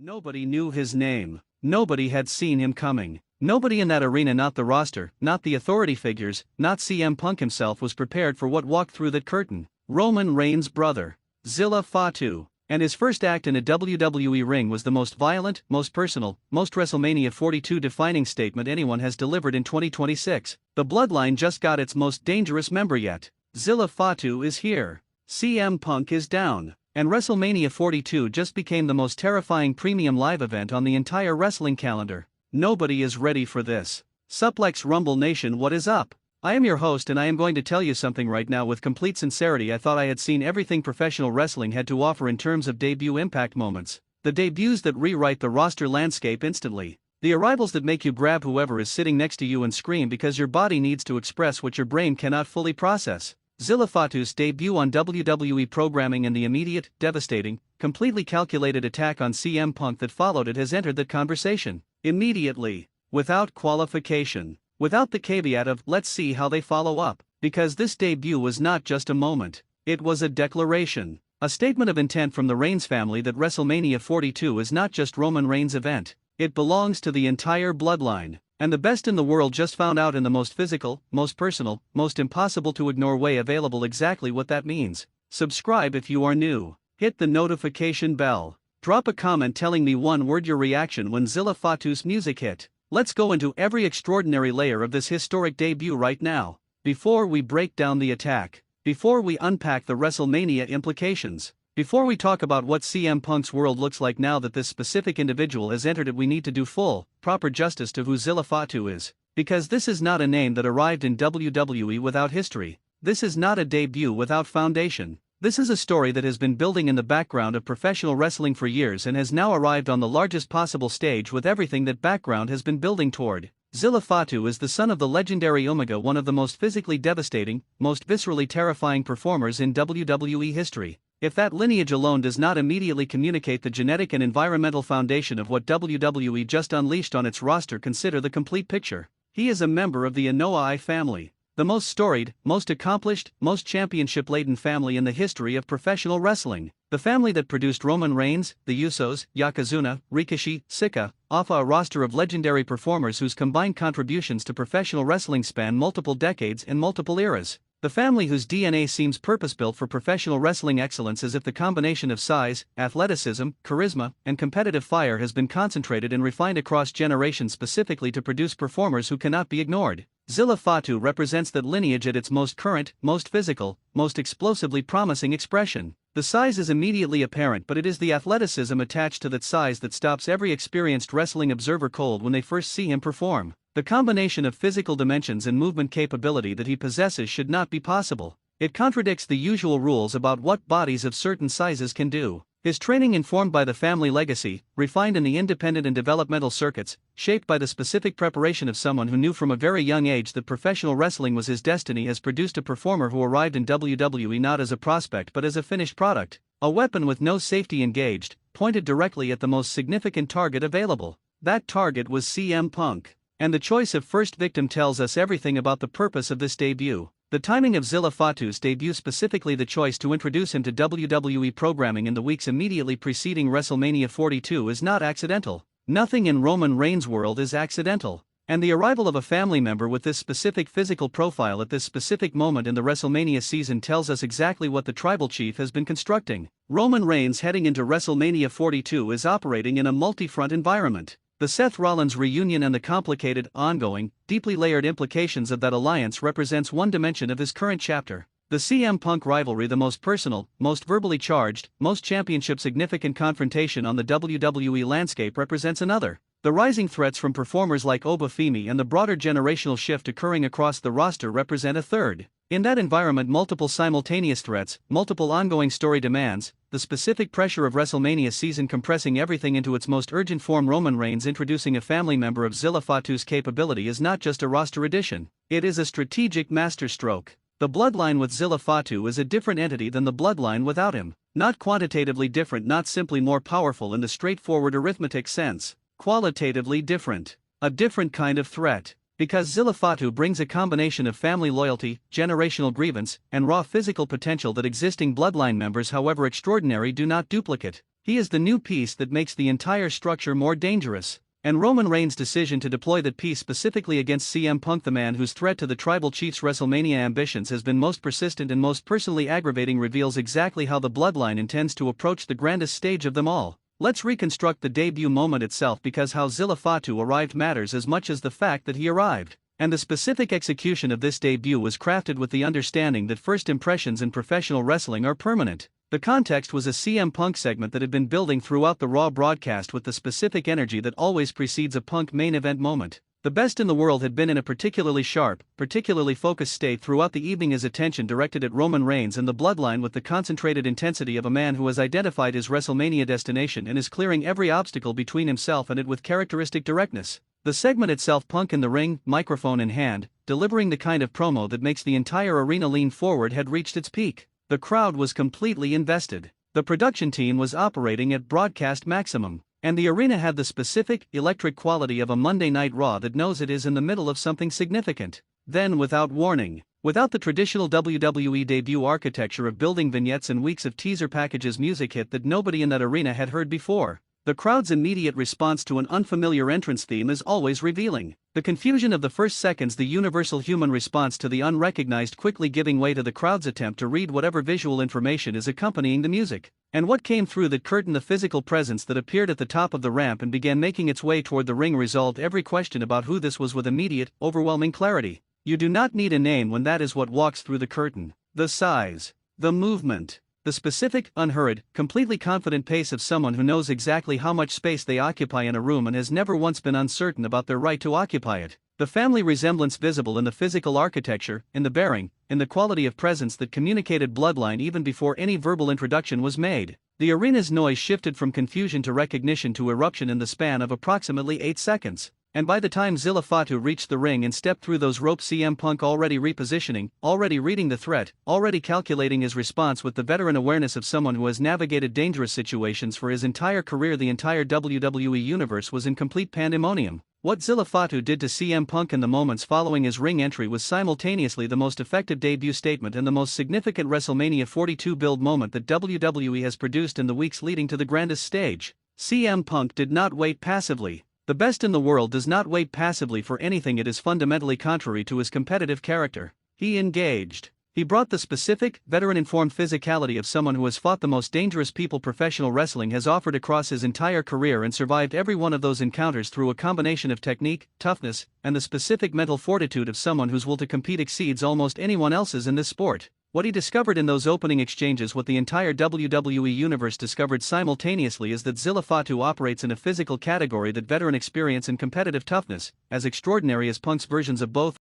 Nobody knew his name. Nobody had seen him coming. Nobody in that arena, not the roster, not the authority figures, not CM Punk himself, was prepared for what walked through that curtain. Roman Reigns' brother, Zilla Fatu. And his first act in a WWE ring was the most violent, most personal, most WrestleMania 42 defining statement anyone has delivered in 2026. The Bloodline just got its most dangerous member yet. Zilla Fatu is here. CM Punk is down. And WrestleMania 42 just became the most terrifying premium live event on the entire wrestling calendar. Nobody is ready for this. Suplex Rumble Nation, what is up? I am your host, and I am going to tell you something right now with complete sincerity. I thought I had seen everything professional wrestling had to offer in terms of debut impact moments. The debuts that rewrite the roster landscape instantly. The arrivals that make you grab whoever is sitting next to you and scream because your body needs to express what your brain cannot fully process. Zilla Fatu's debut on WWE programming and the immediate, devastating, completely calculated attack on CM Punk that followed it has entered that conversation. Immediately. Without qualification. Without the caveat of, let's see how they follow up. Because this debut was not just a moment. It was a declaration. A statement of intent from the Reigns family that WrestleMania 42 is not just Roman Reigns' event. It belongs to the entire Bloodline. And the best in the world just found out in the most physical, most personal, most impossible to ignore way available exactly what that means. Subscribe if you are new. Hit the notification bell. Drop a comment telling me one word your reaction when Zilla Fatu's music hit. Let's go into every extraordinary layer of this historic debut right now. Before we break down the attack. Before we unpack the WrestleMania implications. Before we talk about what CM Punk's world looks like now that this specific individual has entered it, we need to do full, proper justice to who Zilla Fatu is. Because this is not a name that arrived in WWE without history. This is not a debut without foundation. This is a story that has been building in the background of professional wrestling for years and has now arrived on the largest possible stage with everything that background has been building toward. Zilla Fatu is the son of the legendary Omega, one of the most physically devastating, most viscerally terrifying performers in WWE history. If that lineage alone does not immediately communicate the genetic and environmental foundation of what WWE just unleashed on its roster, consider the complete picture. He is a member of the Anoa'i family, the most storied, most accomplished, most championship-laden family in the history of professional wrestling. The family that produced Roman Reigns, the Usos, Yokozuna, Rikishi, Sika, off a roster of legendary performers whose combined contributions to professional wrestling span multiple decades and multiple eras. The family whose DNA seems purpose-built for professional wrestling excellence, as if the combination of size, athleticism, charisma, and competitive fire has been concentrated and refined across generations specifically to produce performers who cannot be ignored. Zilla Fatu represents that lineage at its most current, most physical, most explosively promising expression. The size is immediately apparent, but it is the athleticism attached to that size that stops every experienced wrestling observer cold when they first see him perform. The combination of physical dimensions and movement capability that he possesses should not be possible. It contradicts the usual rules about what bodies of certain sizes can do. His training, informed by the family legacy, refined in the independent and developmental circuits, shaped by the specific preparation of someone who knew from a very young age that professional wrestling was his destiny, has produced a performer who arrived in WWE not as a prospect but as a finished product, a weapon with no safety engaged, pointed directly at the most significant target available. That target was CM Punk. And the choice of first victim tells us everything about the purpose of this debut. The timing of Zilla Fatu's debut, specifically the choice to introduce him to WWE programming in the weeks immediately preceding WrestleMania 42, is not accidental. Nothing in Roman Reigns' world is accidental. And the arrival of a family member with this specific physical profile at this specific moment in the WrestleMania season tells us exactly what the tribal chief has been constructing. Roman Reigns heading into WrestleMania 42 is operating in a multi-front environment. The Seth Rollins reunion and the complicated, ongoing, deeply layered implications of that alliance represents one dimension of his current chapter. The CM Punk rivalry, the most personal, most verbally charged, most championship significant confrontation on the WWE landscape, represents another. The rising threats from performers like Oba Femi and the broader generational shift occurring across the roster represent a third. In that environment, multiple simultaneous threats, multiple ongoing story demands, the specific pressure of WrestleMania season compressing everything into its most urgent form. Roman Reigns introducing a family member of Zilla Fatu's capability is not just a roster addition, it is a strategic masterstroke. The Bloodline with Zilla Fatu is a different entity than the Bloodline without him. Not quantitatively different, not simply more powerful in the straightforward arithmetic sense. Qualitatively different. A different kind of threat. Because Zilla Fatu brings a combination of family loyalty, generational grievance, and raw physical potential that existing Bloodline members, however extraordinary, do not duplicate. He is the new piece that makes the entire structure more dangerous. And Roman Reigns' decision to deploy that piece specifically against CM Punk, the man whose threat to the Tribal Chief's WrestleMania ambitions has been most persistent and most personally aggravating, reveals exactly how the Bloodline intends to approach the grandest stage of them all. Let's reconstruct the debut moment itself, because how Zilla Fatu arrived matters as much as the fact that he arrived. And the specific execution of this debut was crafted with the understanding that first impressions in professional wrestling are permanent. The context was a CM Punk segment that had been building throughout the Raw broadcast with the specific energy that always precedes a Punk main event moment. The best in the world had been in a particularly sharp, particularly focused state throughout the evening, his attention directed at Roman Reigns and the Bloodline with the concentrated intensity of a man who has identified his WrestleMania destination and is clearing every obstacle between himself and it with characteristic directness. The segment itself, Punk in the ring, microphone in hand, delivering the kind of promo that makes the entire arena lean forward, had reached its peak. The crowd was completely invested. The production team was operating at broadcast maximum. And the arena had the specific, electric quality of a Monday Night Raw that knows it is in the middle of something significant. Then, without warning, without the traditional WWE debut architecture of building vignettes and weeks of teaser packages, music hit that nobody in that arena had heard before. The crowd's immediate response to an unfamiliar entrance theme is always revealing. The confusion of the first seconds, the universal human response to the unrecognized, quickly giving way to the crowd's attempt to read whatever visual information is accompanying the music. And what came through that curtain, the physical presence that appeared at the top of the ramp and began making its way toward the ring, resolved every question about who this was with immediate, overwhelming clarity. You do not need a name when that is what walks through the curtain. The size, the movement, the specific, unhurried, completely confident pace of someone who knows exactly how much space they occupy in a room and has never once been uncertain about their right to occupy it. The family resemblance visible in the physical architecture, in the bearing, in the quality of presence that communicated Bloodline even before any verbal introduction was made. The arena's noise shifted from confusion to recognition to eruption in the span of approximately 8 seconds. And by the time Zilla Fatu reached the ring and stepped through those ropes, CM Punk already repositioning, already reading the threat, already calculating his response with the veteran awareness of someone who has navigated dangerous situations for his entire career. The entire WWE universe was in complete pandemonium. What Zilla Fatu did to CM Punk in the moments following his ring entry was simultaneously the most effective debut statement and the most significant WrestleMania 42 build moment that WWE has produced in the weeks leading to the grandest stage. CM Punk did not wait passively. The best in the world does not wait passively for anything. It is fundamentally contrary to his competitive character. He engaged. He brought the specific, veteran-informed physicality of someone who has fought the most dangerous people professional wrestling has offered across his entire career and survived every one of those encounters through a combination of technique, toughness, and the specific mental fortitude of someone whose will to compete exceeds almost anyone else's in this sport. What he discovered in those opening exchanges, what the entire WWE universe discovered simultaneously, is that Zilla Fatu operates in a physical category that veteran experience and competitive toughness, as extraordinary as Punk's versions of both,